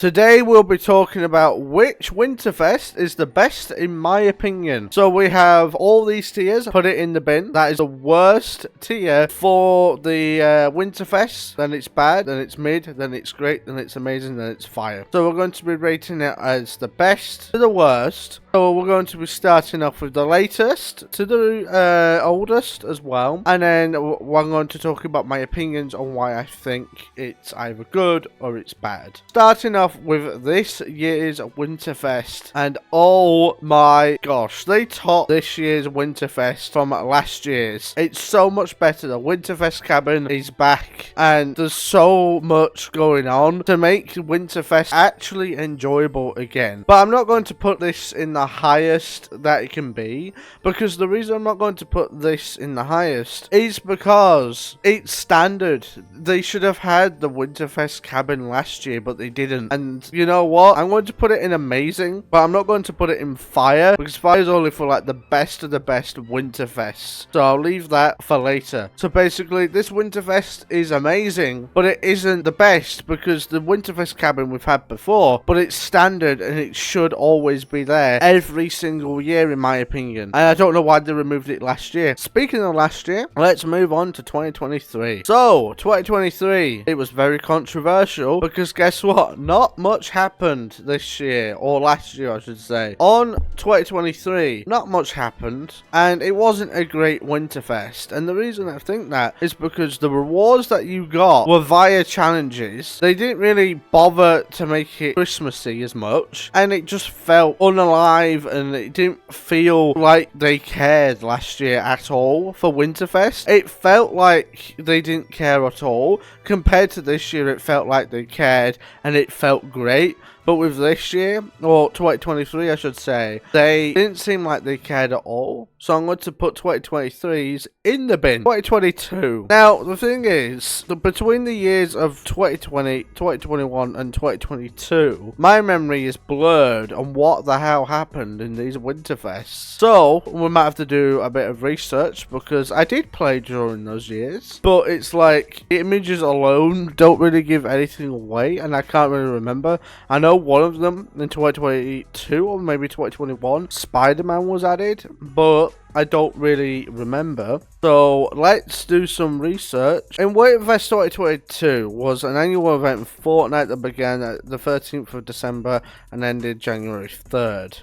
Today we'll be talking about which Winterfest is the best in my opinion. So we have all these tiers, put it in the bin. That is the worst tier for the Winterfest. Then it's bad, then it's mid, then it's great, then it's amazing, then it's fire. So we're going to be rating it as the best to the worst. So we're going to be starting off with the latest to the oldest as well. And then we're going to talk about my opinions on why I think it's either good or it's bad. Starting off with this year's Winterfest, and oh my gosh, they topped this year's Winterfest from last year's. It's so much better. The Winterfest cabin is back, and there's so much going on to make Winterfest actually enjoyable again. But I'm not going to put this in the highest that it can be, because the reason I'm not going to put this in the highest is because it's standard. They should have had the Winterfest cabin last year, but they didn't. And you know what? I'm going to put it in amazing, but I'm not going to put it in fire, because fire is only for like the best of the best Winterfest. So I'll leave that for later. So basically, this Winterfest is amazing, but it isn't the best, because the Winterfest cabin we've had before, but it's standard and it should always be there every single year in my opinion. And I don't know why they removed it last year. Speaking of last year, let's move on to 2023. So 2023, it was very controversial, because guess what? Not much happened this year, or last year I should say. On 2023, not much happened, and it wasn't a great Winterfest. And the reason I think that is because the rewards that you got were via challenges. They didn't really bother to make it Christmassy as much, and it just felt unalive, and it didn't feel like they cared last year at all for Winterfest. It felt like they didn't care at all. Compared to this year, it felt like they cared, and it felt great. But with this year, or 2023 I should say, they didn't seem like they cared at all. So I'm going to put 2023's in the bin. 2022. Now, the thing is, between the years of 2020, 2021 and 2022, my memory is blurred on what the hell happened in these Winterfests. So, we might have to do a bit of research, because I did play during those years. But it's like, the images alone don't really give anything away, and I can't really remember. I know one of them in 2022 or maybe 2021, Spider-Man was added, but I don't really remember. So let's do some research. In Winterfest 2022 was an annual event in Fortnite that began at the 13th of December and ended January 3rd.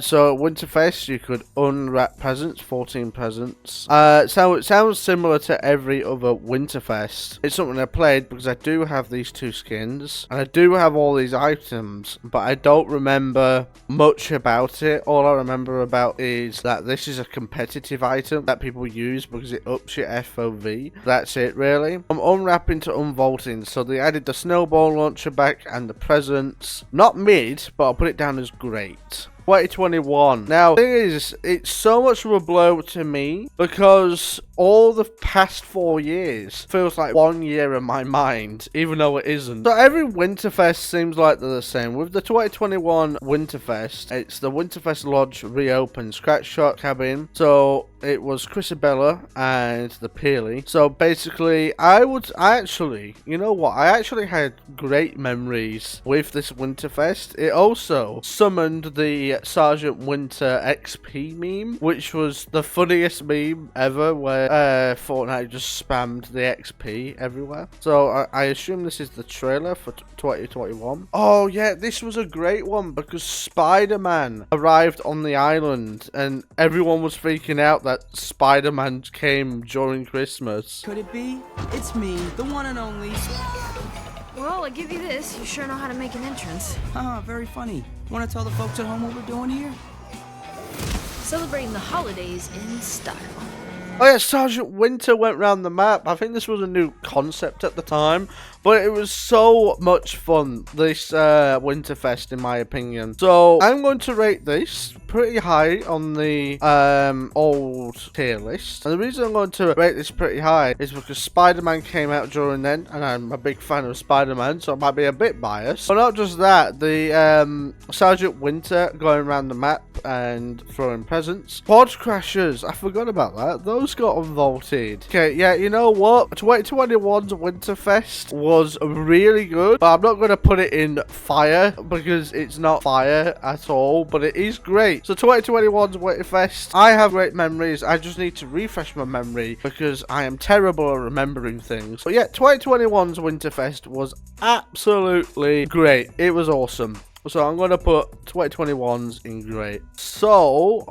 So at Winterfest you could unwrap presents, 14 presents. So it sounds similar to every other Winterfest. It's something I played because I do have these two skins and I do have all these items, but I don't remember much about it. All I remember about is that this is a competitive item that people use because it ups your FOV. That's it really. From unwrapping to unvaulting, so they added the snowball launcher back and the presents. Not mid, but I'll put it down as great. 2021. Now, the thing is, it's so much of a blow to me because all the past 4 years feels like 1 year in my mind, even though it isn't. So every Winterfest seems like they're the same. With the 2021 Winterfest, it's the Winterfest Lodge reopened, Scratch Shot Cabin. So it was Chrisabella and the Peely. So basically, I actually had great memories with this Winterfest. It also summoned the Sergeant Winter XP meme, which was the funniest meme ever, where Fortnite just spammed the XP everywhere. So I assume this is the trailer for 2021. Oh yeah, this was a great one because Spider-Man arrived on the island and everyone was freaking out that Spider-Man came during Christmas. Could it be? It's me, the one and only. Well, I give you this. You sure know how to make an entrance. Very funny. Want to tell the folks at home what we're doing here? Celebrating the holidays in style. Oh yeah, Sergeant Winter went round the map. I think this was a new concept at the time, but it was so much fun, this Winterfest, in my opinion. So I'm going to rate this pretty high on the old tier list. And the reason I'm going to rate this pretty high is because Spider-Man came out during then, and I'm a big fan of Spider-Man, so I might be a bit biased. But not just that, the Sergeant Winter going around the map and throwing presents. Pod crashers, I forgot about that. Those got unvaulted. Okay, yeah, you know what? 2021's Winterfest was really good, but I'm not going to put it in fire because it's not fire at all, but it is great. So 2021's Winterfest, I have great memories. I just need to refresh my memory because I am terrible at remembering things. But yeah, 2021's Winterfest was absolutely great. It was awesome. So I'm going to put 2021's in great. So,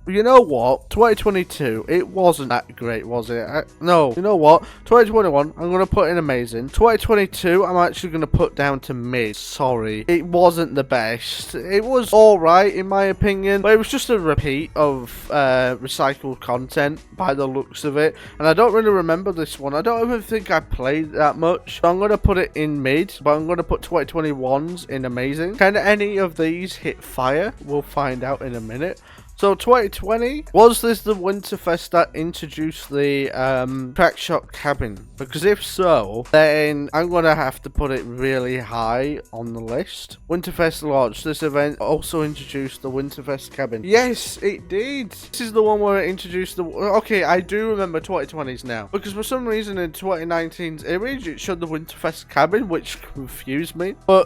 you know what? 2022, it wasn't that great, was it? No, you know what? 2021, I'm going to put in amazing. 2022, I'm actually going to put down to mid. Sorry. It wasn't the best. It was alright, in my opinion, but it was just a repeat of recycled content by the looks of it. And I don't really remember this one. I don't even think I played that much. So I'm going to put it in mid, but I'm going to put 2021's in amazing. Can any of these hit fire? We'll find out in a minute. So 2020, was this the Winterfest that introduced the Crackshot Cabin? Because if so, then I'm going to have to put it really high on the list. Winterfest launch. This event also introduced the Winterfest Cabin. Yes, it did. This is the one where it introduced the... Okay, I do remember 2020's now. Because for some reason in 2019's image, it showed the Winterfest Cabin, which confused me. But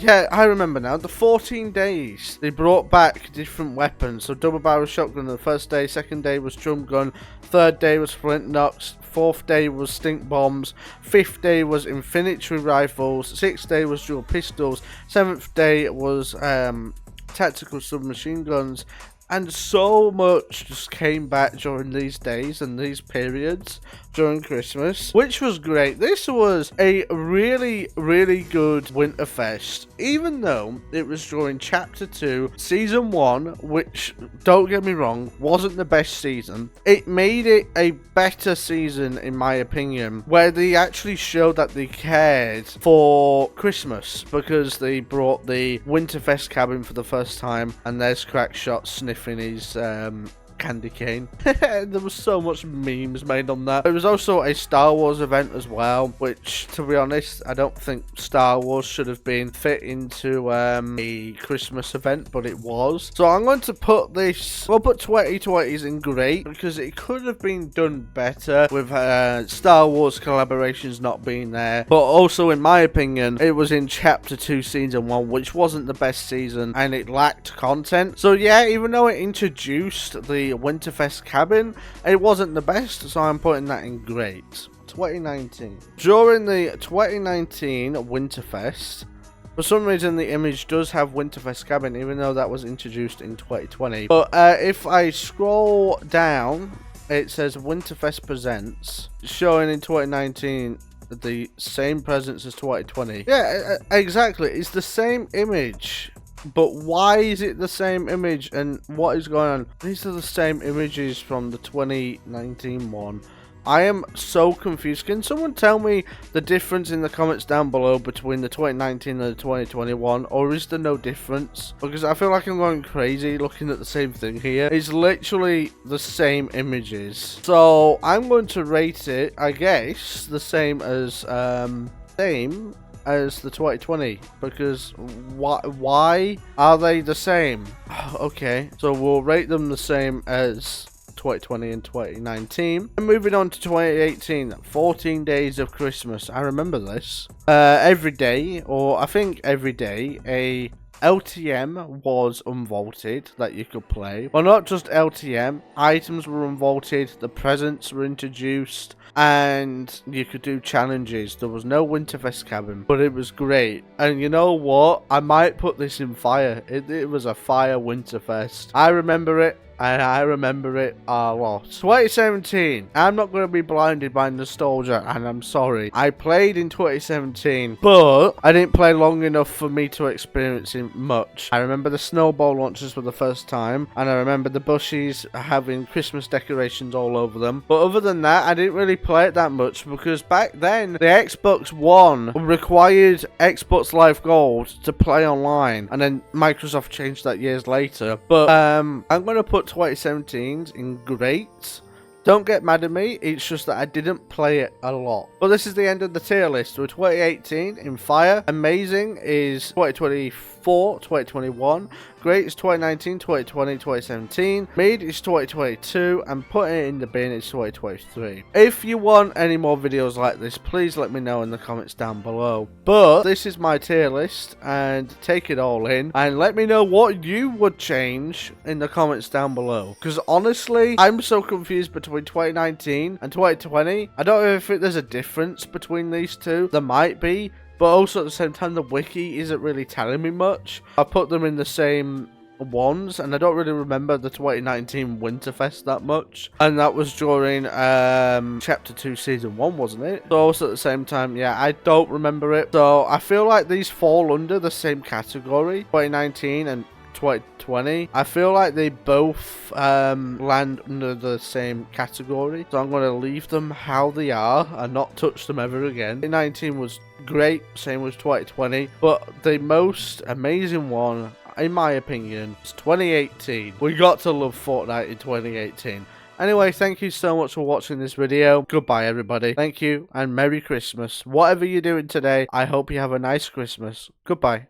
yeah, I remember now. The 14 days, they brought back different weapons. So double barrel shotgun the first day, second day was drum gun, third day was flint knocks, fourth day was stink bombs, fifth day was infantry rifles, sixth day was dual pistols, seventh day was tactical submachine guns, and so much just came back during these days and these periods during Christmas, which was great. This was a really, really good Winterfest, even though it was during Chapter 2, Season 1, which, don't get me wrong, wasn't the best season. It made it a better season, in my opinion, where they actually showed that they cared for Christmas, because they brought the Winterfest cabin for the first time, and there's Crackshot sniffing his candy cane. There was so much memes made on that. It was also a Star Wars event as well, which, to be honest, I don't think Star Wars should have been fit into a Christmas event, but it was. So I'm going to put this, we'll put 2020s in great, because it could have been done better with Star Wars collaborations not being there. But also, in my opinion, it was in Chapter 2 Season 1, which wasn't the best season, and it lacked content. So yeah, even though it introduced the Winterfest cabin, it wasn't the best, so I'm putting that in great. 2019. During the 2019 Winterfest, for some reason the image does have Winterfest cabin, even though that was introduced in 2020. But if I scroll down, it says Winterfest Presents, showing in 2019 the same presents as 2020. Yeah, exactly. It's the same image. But why is it the same image, and what is going on? These are the same images from the 2019 one. I am so confused. Can someone tell me the difference in the comments down below between the 2019 and the 2021, or is there no difference? Because I feel like I'm going crazy looking at the same thing here. It's literally the same images. So I'm going to rate it, I guess, the same as the 2020, because why are they the same? Okay, so we'll rate them the same as 2020 and 2019. And moving on to 2018, 14 days of Christmas. I remember this. Every day, or I think every day, a LTM was unvaulted that you could play. Well, not just LTM, items were unvaulted, the presents were introduced, and you could do challenges. There was no Winterfest cabin, but it was great. And you know what? I might put this in fire. It was a fire Winterfest. I remember it. And I remember it a lot. 2017. I'm not going to be blinded by nostalgia, and I'm sorry. I played in 2017, but I didn't play long enough for me to experience it much. I remember the snowball launches for the first time, and I remember the bushes having Christmas decorations all over them. But other than that, I didn't really play it that much, because back then, the Xbox One required Xbox Live Gold to play online, and then Microsoft changed that years later. But I'm going to put 2017's in great. Don't get mad at me, it's just that I didn't play it a lot. But this is the end of the tier list. With 2018 in fire, amazing is 2024 4, 2021. Great is 2019, 2020, 2017. Mid is 2022, and put it in the bin is 2023. If you want any more videos like this, please let me know in the comments down below. But this is my tier list, and take it all in, and let me know what you would change in the comments down below. Because honestly, I'm so confused between 2019 and 2020. I don't even think there's a difference between these two. There might be, but also at the same time, the wiki isn't really telling me much. I put them in the same ones, and I don't really remember the 2019 Winterfest that much, and that was during chapter 2 season 1, wasn't it? So also at the same time, yeah, I don't remember it. So I feel like these fall under the same category, 2019 and 2020. I feel like they both land under the same category, so I'm going to leave them how they are and not touch them ever again. 2019 was great, same as 2020, but the most amazing one, in my opinion, is 2018. We got to love Fortnite in 2018. Anyway, thank you so much for watching this video. Goodbye, everybody. Thank you, and Merry Christmas. Whatever you're doing today, I hope you have a nice Christmas. Goodbye.